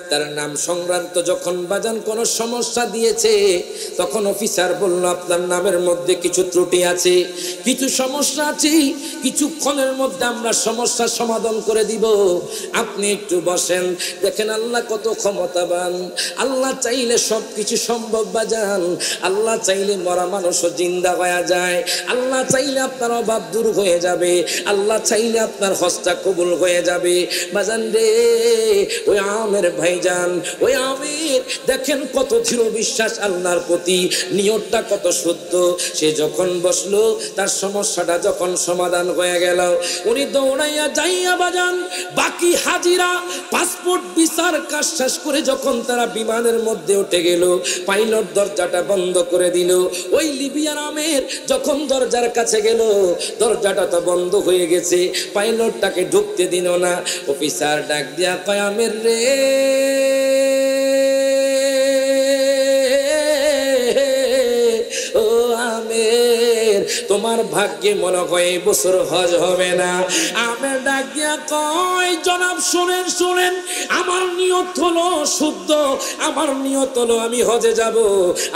তার নাম সংক্রান্ত যখন বাজান কোনো সমস্যা দিয়েছে, তখন অফিসার বলল আপনার নামের মধ্যে কিছু ত্রুটি আছে, কিছু সমস্যা আছে, কিছুক্ষণের মধ্যে আমরা সমস্যার সমাধান করে দিব, আপনি একটু বসেন। দেখেন আল্লাহ কত ক্ষমতাবান। আল্লাহ চাইলে সব কিছু সম্ভব বাজান। আল্লাহ চাইলে মরা মানুষও জিন্দা হয়ে যায়। আল্লাহ চাইলে আপনার অভাব দূর হয়ে যাবে। আল্লাহ চাইলে আপনার হজটা কবুল হয়ে যাবে বাজান রে। ওই আমের ভাই যান, ওই আমির দেখেন কত দৃঢ় বিশ্বাস আল্লাহর প্রতি, নিয়তটা কত শুদ্ধ। সে যখন বসলো, তার সমস্যাটা যখন সমাধান হয়ে গেল, উনি দৌড়াইয়া যাইয়া বাজান বাকি হাজিরা পাসপোর্ট ভিসার কাজ শেষ করে যখন তারা বিমানের মধ্যে উঠে গেল, পাইলট দরজাটা বন্ধ করে দিল। ওই লিবিয়ার আমের যখন দরজার কাছে গেল, দরজাটা তো বন্ধ হয়ে গেছে, পাইলটটাকে ঢুকতে দিল না। অফিসার ডাক দিয়া কয়, আমের রে তোমার ভাগ্যে মনে হয় এই বছর হজ হবে না। আমের ডাক দিয়া কয় জনাব শুনেন শুনেন, আমার নিয়ত হলো শুদ্ধ, আমার নিয়ত হলো আমি হজে যাব,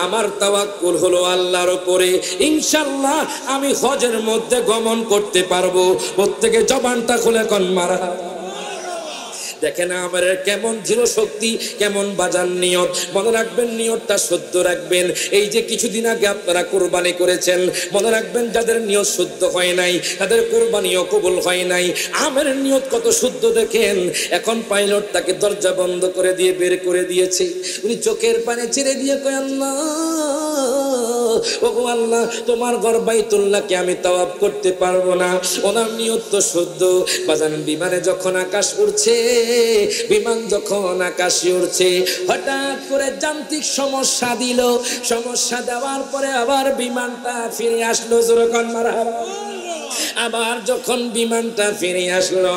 আমার তাওয়াক্কুল হলো আল্লাহর উপরে, ইনশাআল্লাহ আমি হজের মধ্যে গমন করতে পারবো। প্রত্যেকে জবানটা খুলে কোন মারা। দেখেন আমার কেমন দৃঢ় শক্তি, কেমন বাজার নিয়ত। মনে রাখবেন নিয়তটা শুদ্ধ রাখবেন। এই যে কিছুদিন আগে আপনারা কোরবানি করেছেন, মনে রাখবেন যাদের নিয়ত শুদ্ধ হয় নাই তাদের কোরবানিও কবুল হয় নাই। আমের নিয়ত কত শুদ্ধ দেখেন। এখন পাইলট তাকে দরজা বন্ধ করে দিয়ে বের করে দিয়েছে। উনি চোখের পানি ছেড়ে দিয়ে কয় আল্লাহ, ওগো আল্লাহ, তোমার ঘর বাইতুল্লাহকে আমি তাওয়াফ করতে পারবো না। ওনার নিয়ত তো শুদ্ধ। বাজান বিমানে যখন আকাশ উড়ছে, বিমান যখন আকাশে উড়ছে, হঠাৎ করে যান্ত্রিক সমস্যা দিল। সমস্যা দেওয়ার পরে আবার বিমানটা ফিরে আসলো। যখন মারহাবা, আবার যখন বিমানটা ফিরে আসলো,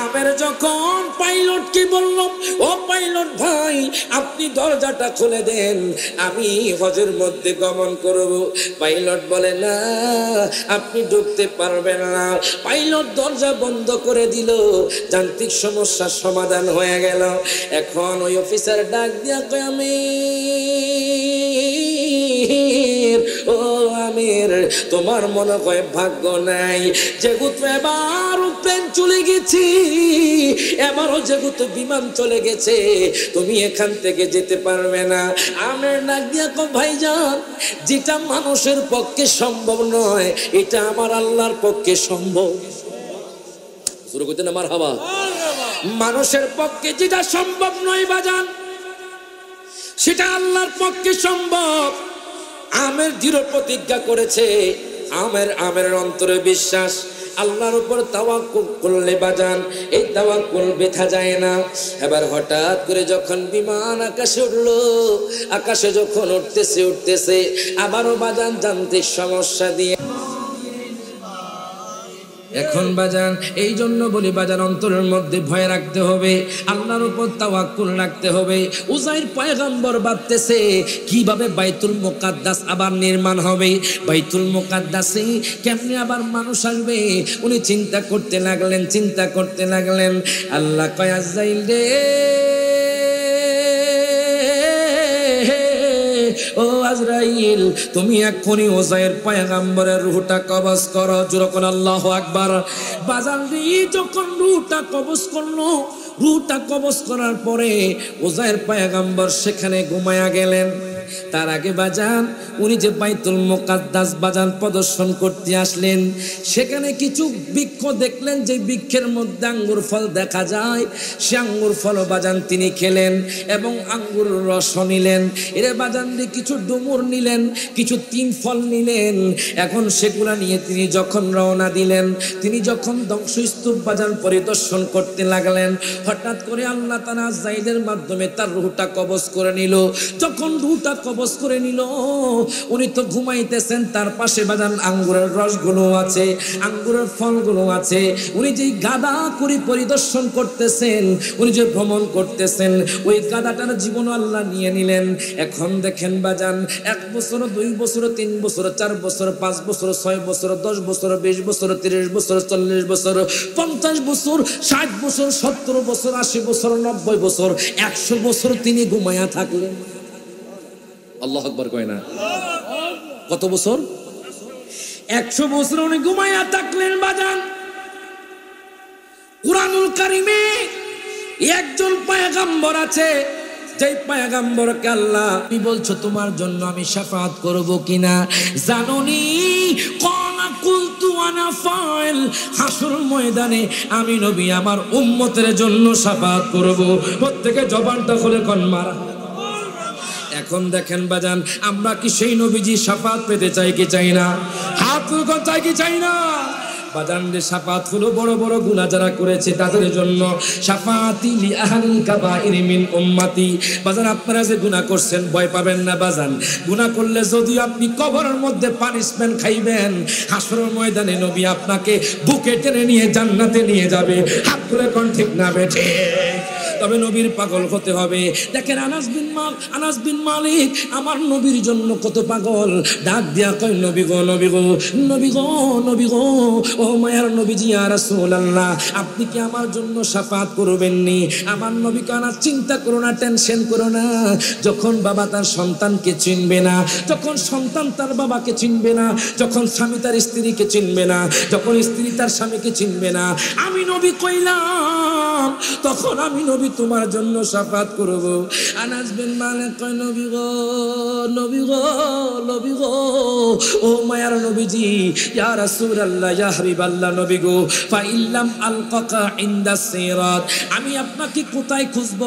আমের যখন পাইলটকে বলল, ও পাইলট ভাই আপনি দরজাটা খুলে দেন, আমি হজের মধ্যে গমন করব। পাইলট বলে না, আপনি ঢুকতে পারবেন না। পাইলট দরজা বন্ধ করে দিল। যান্ত্রিক সমস্যার সমাধান হয়ে গেল। এখন ওই অফিসার ডাক দিয়া কয় আমির, ও আমির, তোমার মনে হয় ভাগ্য নাই, যেহেতু এবার প্লেন চলে গেছি, এবারও যেহেতু বিমান চলে গেছে, তুমি এখান থেকে যেতে পারবে না। আমের ডাক দিয়া কয় ভাইজান, যেটা মানুষের পক্ষে সম্ভব নয় এটা আমার আল্লাহর পক্ষে সম্ভব। শুরু করতে না মারহাবা। মানুষের পক্ষে যেটা সম্ভব নয় বাজান, সেটা আল্লাহর পক্ষে সম্ভব। আমের দৃঢ় প্রতিজ্ঞা করেছে। আমের অন্তরে বিশ্বাস, আল্লাহর উপর তাওয়াক্কুল করলে বাজান এই তাওয়াক্কুল বেথা যায় না। এবার হঠাৎ করে যখন বিমান আকাশে উঠলো, আকাশে যখন উঠতেছে আবারও বাজান যান্ত্রিক সমস্যা দিয়ে। এখন বাজান এই জন্য বলি বাজান অন্তরের মধ্যে ভয় রাখতে হবে, আল্লাহর উপর তাওয়াক্কুল রাখতে হবে। উযাইর পয়গম্বর ভাবতেছে কিভাবে বাইতুল মুকাদ্দাস আবার নির্মাণ হবে, বাইতুল মুকাদ্দাসে কেমনে আবার মানুষ আসবে। উনি চিন্তা করতে লাগলেন। আল্লাহ কয় আজরাইল রে, ও আজরাইল, তুমি এক্ষুনি উযাইর পয়গম্বরের রূহটা কবজ করো। জোরে কোন আল্লাহু আকবার। বাজান যখন রূহটা কবজ করলো, রূহটা কবজ করার পরে উযাইর পয়গম্বর সেখানে ঘুমায়া গেলেন। তার আগে বাজান উনি যে বাইতুল মুকাদ্দাস বাজান প্রদর্শন করতে আসলেন, সেখানে কিছু বৃক্ষ দেখলেন, যে বৃক্ষের মধ্যে আঙ্গুর ফল দেখা যায়, সে আঙ্গুর ফল বাজান তিনি খেলেন এবং আঙ্গুর রস নিলেন। এর বাজান দিয়ে কিছু ডুমুর নিলেন, কিছু তিন ফল নিলেন। এখন সেগুলা নিয়ে তিনি যখন রওনা দিলেন, তিনি যখন ধ্বংসস্তূপ বাজান পরিদর্শন করতে লাগলেন, হঠাৎ করে আল্লাহ তাআলা আজরাইলের মাধ্যমে তার রূহটা কবজ করে নিল। যখন রূহটা কবজ করে নিল, উনি তো ঘুমাইতেছেন, তার পাশে বাজান আঙ্গুরের রসগুলো আছে, আঙ্গুরের ফলগুলো আছে। উনি যেই গাদা করে পরিদর্শন করতেছেন, উনি যে ভ্রমণ করতেছেন, ওই গাদাটার জীবন আল্লাহ নিয়ে নিলেন। এখন দেখেন বাজান 1 বছর, 2 বছর, 3 বছর, 4 বছর, 5 বছর, 6 বছর, 10 বছর, 20 বছর, 30 বছর, 40 বছর, 50 বছর, 60 বছর, 70 বছর, 80 বছর, 90 বছর, 100 বছর তিনি ঘুমায়া থাকলেন। আল্লাহু আকবার কয় না? কত বছর? 100 বছর উনি ঘুমায়া থাকলেন বাজান। কুরআনুল কারীমে একজন পয়গম্বর আছে, যেই পয়গম্বরকে আল্লাহ তুমি বলছো তোমার জন্য আমি শাফাআত করব কিনা জানোনি? ক্বালা কুলতু আনা ফাইল, হাসর ময়দানে আমি নবী আমার উম্মতের জন্য শাফাআত করব। প্রত্যেকে জবানটা খুলে কোন মারা। এখন দেখেন বাজান, আমরা কি সেই নবীজি শাফাআত পেতে চাই কি চাই না? হাত তুলে চাই কি চাই না? বাজান রে, শাফাআত হলো বড় বড় গুনাহ যারা করেছে তাদের জন্য। শাফাআতি লি আহলিল কাবাইর মিন উম্মতি। বাজান আপনারা যে গুনাহ করছেন ভয় পাবেন না বাজান। গুনাহ করলে যদি আপনি কবরের মধ্যে পানিশমেন্ট খাইবেন, হাসরের ময়দানে নবী আপনাকে বুকে টেনে নিয়ে জান্নাতে নিয়ে যাবে। হাত তুলে কোন ঠিক না বেঠে? তবে নবীর পাগল হতে হবে। দেখেন আনাস বিন মালিক আমার নবীর জন্য কত পাগল, ডাক দিয়া কয় নবী গো নবী গো নবী গো নবী গো, ও মায়ার নবীজি ইয়া রাসূলুল্লাহ, আপনি কি আমার জন্য শাফাত করবেন নি? আমার নবী কানা চিন্তা করো না, টেনশন করো না। যখন বাবা তার সন্তানকে চিনবে না, যখন সন্তান তার বাবাকে চিনবে না, যখন স্বামী তার স্ত্রীকে চিনবে না, যখন স্ত্রী তার স্বামীকে চিনবে না, আমি নবী কইলাম তখন আমি নবী তোমার জন্য শাফাত করব। আনাস বিন মালিক কয় নবী গো নবী গো নবী গো, ও মায়ার নবীজি ইয়া রাসূলুল্লাহ ইয়া হাবিবাল্লাহ, নবী গো ফাইল্লাম আলকাকা ইনদা সিরাত, আমি আপনাকে কোথায় খুঁজব?